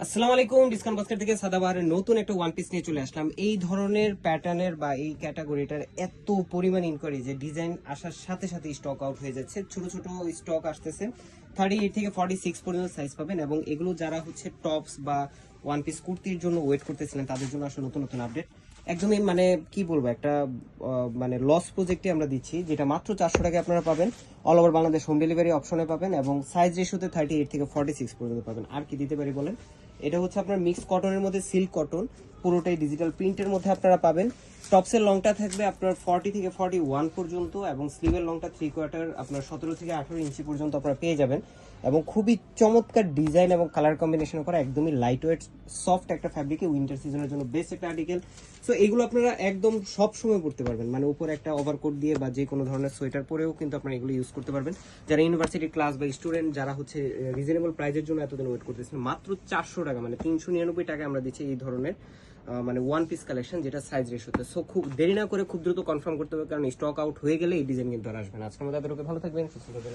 আসসালামু আলাইকুম। Discount basket থেকে সাদাবাহারের নতুন একটা ওয়ান পিস নিয়ে চলে আসলাম। এই ধরনের প্যাটার্নের বা এই ক্যাটাগরিটার এত পরিমাণ ইনকোয়ারি যে ডিজাইন আসার সাথে সাথে স্টক আউট হয়ে যাচ্ছে। ছোট ছোট স্টক আসতেছে, 38 থেকে 46 পর্যন্ত সাইজ পাবেন। এবং এগুলো যারা হচ্ছে টপস বা ওয়ান পিস কুর্তির জন্য ওয়েট করতেছিলেন তাদের জন্য আসলে নতুন নতুন আপডেট। একদমই মানে কি বলবো, একটা মানে লস প্রজেক্টে আমরা দিচ্ছি, যেটা মাত্র 400 টাকায় আপনারা পাবেন। All over Bangladesh home delivery অপশনে পাবেন এবং সাইজ রেশিওতে 38 থেকে 46 পর্যন্ত পাবেন। আর কি দিতে পারি বলেন? এটা হচ্ছে আপনার মিক্স কটনের মধ্যে সিল্ক কটন, পুরোটাই ডিজিটাল প্রিন্টের মধ্যে আপনারা পাবেন। টপসের লংটা থাকবে আপনার 40 থেকে 41 পর্যন্ত এবং স্লিভের লংটা 3/4 আপনার 17 থেকে 18 ইঞ্চি পর্যন্ত আপনারা পেয়ে যাবেন। এবং খুবই চমৎকার ডিজাইন এবং কালার কম্বিনেশন করা, একদমই লাইট ওয়েট সফট একটা ফ্যাব্রিকে উইন্টার সিজনের জন্য বেস্ট একটা আর্টিকেল। সো এগুলো আপনারা একদম সব সময় পড়তে পারবেন, মানে উপরে একটা ওভারকোট দিয়ে বা যে কোনো ধরনের সোয়েটার পরেও কিন্তু আপনারা এগুলো ইউজ করতে পারবেন। যারা ইউনিভার্সিটি ক্লাস বা স্টুডেন্ট যারা হচ্ছে রিজনেবল প্রাইসের জন্য এতদিন ওয়েট করতেছেন, মাত্র 400 টাকা মানে 399 টাকায় আমরা দিচ্ছি এই ধরনের মানে ওয়ান পিস কালেকশন, যেটা সাইজ রেশিওতে। সো খুব দেরি না করে খুব দ্রুত কনফার্ম করতে হবে, কারণ স্টক আউট হয়ে গেলে এই ডিজাইন কিন্তু আর আসবে না। আজকের মতো এতটুকু, ভালো থাকবেন, সুস্থ থাকবেন।